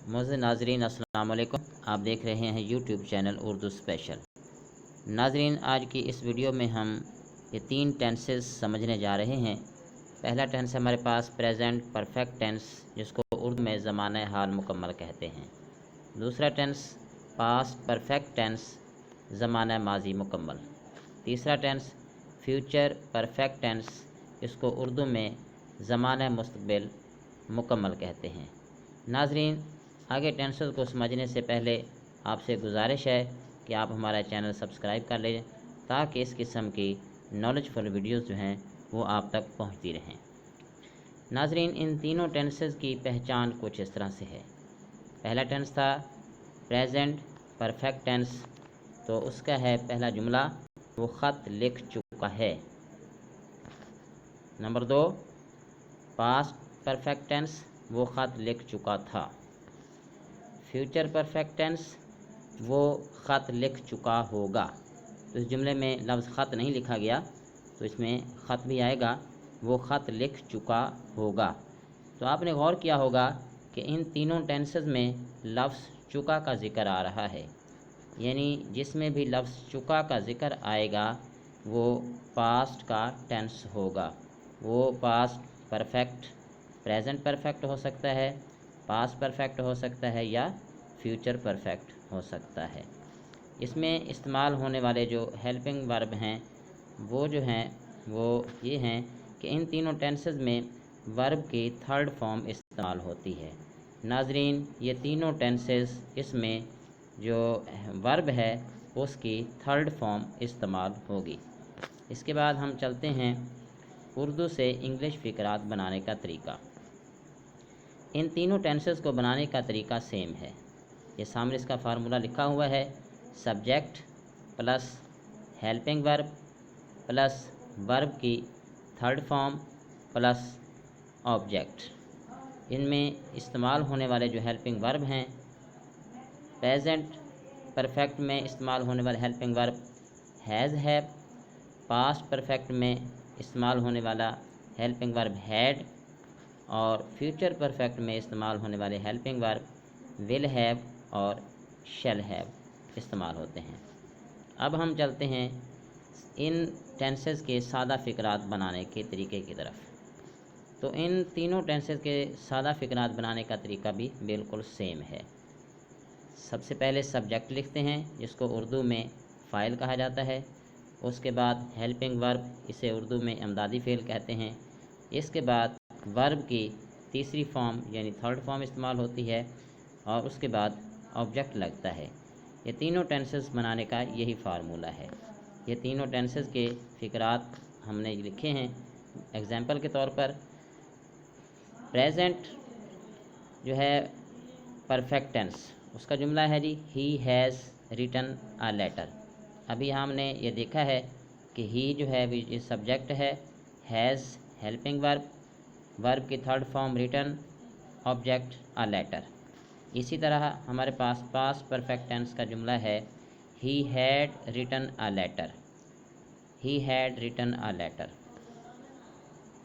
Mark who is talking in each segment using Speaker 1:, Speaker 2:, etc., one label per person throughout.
Speaker 1: मोअज़्ज़िज़ नाज़रीन अस्सलाम वालेकुम। आप देख रहे हैं यूट्यूब चैनल उर्दू स्पेशल। नाज़रीन, आज की इस वीडियो में हम ये 3 टेंसेस समझने जा रहे हैं। पहला टेंस हमारे पास प्रेजेंट परफेक्ट टेंस, जिसको उर्दू में ज़माने हाल मुकम्मल कहते हैं। दूसरा टेंस पास्ट परफेक्ट टेंस, ज़माना माजी मुकम्मल। तीसरा टेंस फ्यूचर परफेक्ट टेंस, इसको उर्दू में ज़माना मुस्तक़बिल मुकम्मल कहते हैं। नाज़रीन, आगे टेंसेस को समझने से पहले आपसे गुजारिश है कि आप हमारा चैनल सब्सक्राइब कर लें, ताकि इस किस्म की नॉलेजफुल वीडियोस जो हैं वो आप तक पहुंचती रहें। नाज़रीन, इन तीनों टेंसेस की पहचान कुछ इस तरह से है। पहला टेंस था प्रेजेंट परफेक्ट टेंस, तो उसका है पहला जुमला वो ख़त लिख चुका है। नंबर 2 पास्ट परफेक्ट टेंस, वो ख़त लिख चुका था। फ्यूचर परफेक्ट टेंस, वो ख़त लिख चुका होगा। तो इस जुमले में लफ्ज़ ख़त नहीं लिखा गया, तो इसमें ख़त भी आएगा, वो ख़त लिख चुका होगा। तो आपने गौर किया होगा कि इन तीनों टेंसेस में लफ्ज़ चुका का ज़िक्र आ रहा है, यानी जिसमें भी लफ्ज़ चुका का ज़िक्र आएगा वो पास्ट का टेंस होगा। वो पास्ट परफेक्ट, प्रेजेंट परफेक्ट हो सकता है, पास्ट परफेक्ट हो सकता है, या फ्यूचर परफेक्ट हो सकता है। इसमें इस्तेमाल होने वाले जो हेल्पिंग वर्ब हैं वो जो हैं वो ये हैं कि इन तीनों टेंसेस में वर्ब की थर्ड फॉर्म इस्तेमाल होती है। नाज़रीन, ये तीनों टेंसेस इसमें जो वर्ब है उसकी थर्ड फॉर्म इस्तेमाल होगी। इसके बाद हम चलते हैं उर्दू से इंग्लिश फ़िक्रात बनाने का तरीका। इन तीनों टेंसेस को बनाने का तरीका सेम है। ये सामने इसका फार्मूला लिखा हुआ है, subject plus helping verb plus verb की थर्ड फॉर्म प्लस ऑब्जेक्ट। इनमें इस्तेमाल होने वाले जो हेल्पिंग वर्ब हैं, प्रेजेंट परफेक्ट में इस्तेमाल होने वाले helping verb has have, past perfect में इस्तेमाल होने वाला हेल्पिंग वर्ब हैड, और फ्यूचर परफेक्ट में इस्तेमाल होने वाले हेल्पिंग वर्ब विल हैव और शैल हैव इस्तेमाल होते हैं। अब हम चलते हैं इन टेंसेस के सादा फ़िक्रात बनाने के तरीके की तरफ। तो इन तीनों टेंसेस के सादा फ़िक्रात बनाने का तरीका भी बिल्कुल सेम है। सबसे पहले सब्जेक्ट लिखते हैं, जिसको उर्दू में फ़ाइल कहा जाता है। उसके बाद हेल्पिंग वर्ब, इसे उर्दू में इमदादी फ़ेल कहते हैं। इसके बाद वर्ब की तीसरी फॉर्म यानी थर्ड फॉर्म इस्तेमाल होती है, और उसके बाद ऑब्जेक्ट लगता है। ये तीनों टेंसेस बनाने का यही फार्मूला है। ये तीनों टेंसेस के फ़िक्रात हमने लिखे हैं। एग्जाम्पल के तौर पर प्रेजेंट जो है परफेक्ट टेंस, उसका जुमला है जी he has written a letter. अभी हमने ये देखा है कि ही जो है ये सब्जेक्ट है, हैज़ हेल्पिंग वर्ब, वर्ब की third form written, object a letter. इसी तरह हमारे पास पास्ट परफेक्ट टेंस का जुमला है he had written a letter, he had written a letter.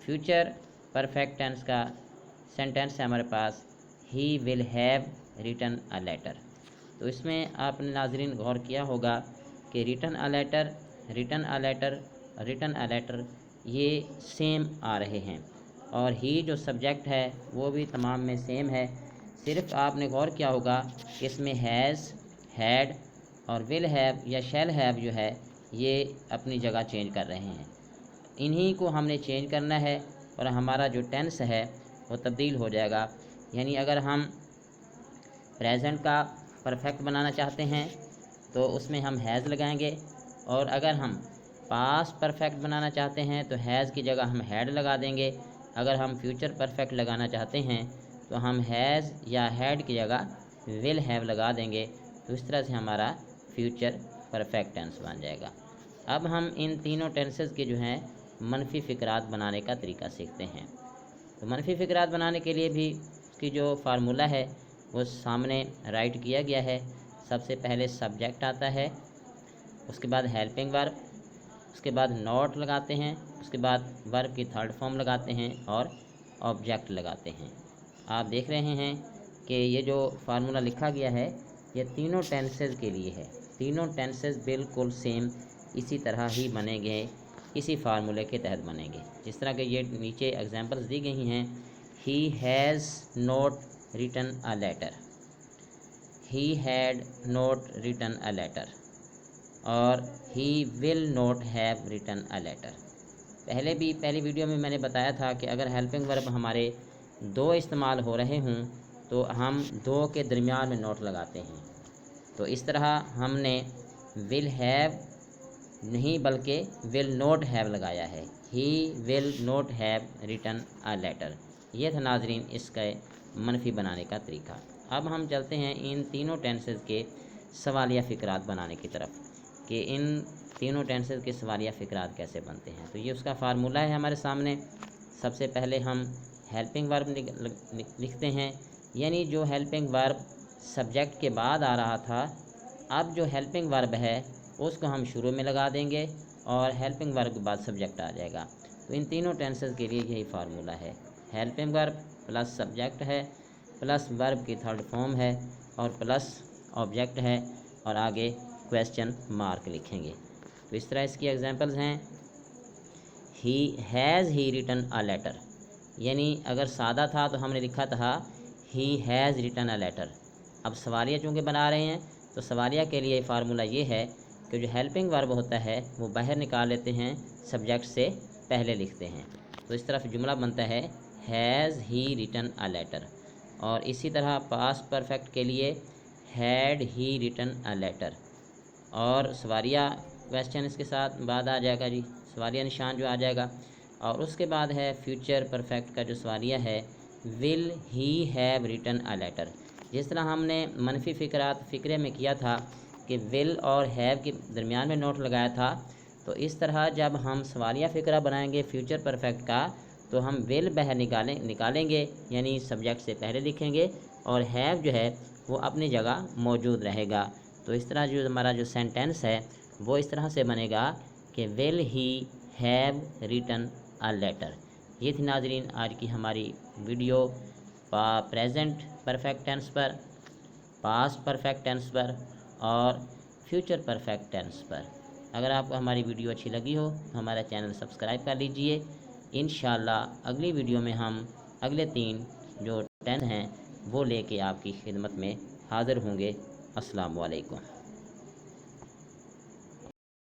Speaker 1: Future perfect tense का सेंटेंस है हमारे पास he will have written a letter. तो इसमें आपने नाज़रीन गौर किया होगा कि written a letter, written a letter, written a letter ये सेम आ रहे हैं, और ही जो सब्जेक्ट है वो भी तमाम में सेम है। सिर्फ आपने गौर किया होगा कि इसमें हैज़, हैड और विल हैव या शैल हैव जो है ये अपनी जगह चेंज कर रहे हैं। इन्हीं को हमने चेंज करना है और हमारा जो टेंस है वो तब्दील हो जाएगा। यानी अगर हम प्रेजेंट का परफेक्ट बनाना चाहते हैं तो उसमें हम हैज़ लगाएंगे, और अगर हम पास्ट परफेक्ट बनाना चाहते हैं तो हैज़ की जगह हम हैड लगा देंगे। अगर हम फ्यूचर परफेक्ट लगाना चाहते हैं तो हम हैज़ या हैड की जगह विल हैव लगा देंगे। तो इस तरह से हमारा फ्यूचर परफेक्ट टेंस बन जाएगा। अब हम इन तीनों टेंसेस के जो हैं मनफी फ़िक्रात बनाने का तरीका सीखते हैं। तो मनफी फ़िक्रात बनाने के लिए भी उसकी जो फार्मूला है वो सामने राइट किया गया है। सबसे पहले सब्जेक्ट आता है, उसके बाद हेल्पिंग वर्ब, उसके बाद नॉट लगाते हैं, उसके बाद वर्ब की थर्ड फॉर्म लगाते हैं और ऑब्जेक्ट लगाते हैं। आप देख रहे हैं کہ یہ جو فارمولا لکھا گیا ہے یہ تینوں ٹینسز کے لیے ہے، تینوں ٹینسز بالکل سیم اسی طرح ہی بنیں گے، اسی فارمولے کے تحت بنیں گے، جس طرح کہ یہ نیچے ایگزامپلس دی گئی ہیں۔ He has not written a letter, he had not written a letter, اور he will not have written a letter. پہلی ویڈیو میں نے بتایا تھا کہ اگر ہیلپنگ ورب ہمارے دو استعمال ہو رہے ہوں تو ہم دو کے درمیان میں نوٹ لگاتے ہیں، تو اس طرح ہم نے ول ہیو نہیں بلکہ ول نوٹ ہیو لگایا ہے، he will not have written a letter. یہ تھا ناظرین اس کا منفی بنانے کا طریقہ۔ اب ہم چلتے ہیں ان تینوں ٹینسز کے سوالیہ فقرات بنانے کی طرف، کہ ان تینوں ٹینسز کے سوالیہ فقرات کیسے بنتے ہیں۔ تو یہ اس کا فارمولہ ہے ہمارے سامنے۔ سب سے پہلے ہم ہیلپنگ ورب لکھتے ہیں، یعنی جو ہیلپنگ ورب سبجیکٹ کے بعد آ رہا تھا، اب جو ہیلپنگ ورب ہے اس کو ہم شروع میں لگا دیں گے اور ہیلپنگ ورب کے بعد سبجیکٹ آ جائے گا۔ تو ان تینوں ٹینسز کے لیے یہی فارمولہ ہے، ہیلپنگ ورب پلس سبجیکٹ ہے پلس ورب کی تھرڈ فارم ہے اور پلس آبجیکٹ ہے، اور آگے کویسچن مارک لکھیں گے۔ تو اس طرح اس کی ایگزامپلز ہیں، he has he written a letter, یعنی اگر سادہ تھا تو ہم نے لکھا تھا he has written a letter. اب سوالیہ چونکہ بنا رہے ہیں تو سوالیہ کے لیے فارمولہ یہ ہے کہ جو ہیلپنگ ورب ہوتا ہے وہ باہر نکال لیتے ہیں، سبجیکٹ سے پہلے لکھتے ہیں، تو اس طرح جملہ بنتا ہے has he written a letter. اور اسی طرح پاسٹ پرفیکٹ کے لیے had he written a letter, اور سوالیہ کویسچن اس کے ساتھ بعد آ جائے گا جی، سوالیہ نشان جو آ جائے گا۔ اور اس کے بعد ہے فیوچر پرفیکٹ کا جو سوالیہ ہے will he have written a letter. جس طرح ہم نے منفی فقرے میں کیا تھا کہ ول اور ہیو کے درمیان میں نوٹ لگایا تھا، تو اس طرح جب ہم سوالیہ فقرہ بنائیں گے فیوچر پرفیکٹ کا تو ہم ول باہر نکالیں گے، یعنی سبجیکٹ سے پہلے لکھیں گے، اور ہیو جو ہے وہ اپنی جگہ موجود رہے گا۔ تو اس طرح جو ہمارا جو سینٹینس ہے وہ اس طرح سے بنے گا کہ will he have written a letter. یہ تھی ناظرین آج کی ہماری ویڈیو پریزنٹ پرفیکٹ ٹینس پر، پاسٹ پرفیکٹ ٹینس پر اور فیوچر پرفیکٹ ٹینس پر۔ اگر آپ کو ہماری ویڈیو اچھی لگی ہو تو ہمارا چینل سبسکرائب کر لیجئے۔ انشاءاللہ اگلی ویڈیو میں ہم اگلے 3 جو ٹینس ہیں وہ لے کے آپ کی خدمت میں حاضر ہوں گے۔ السلام علیکم۔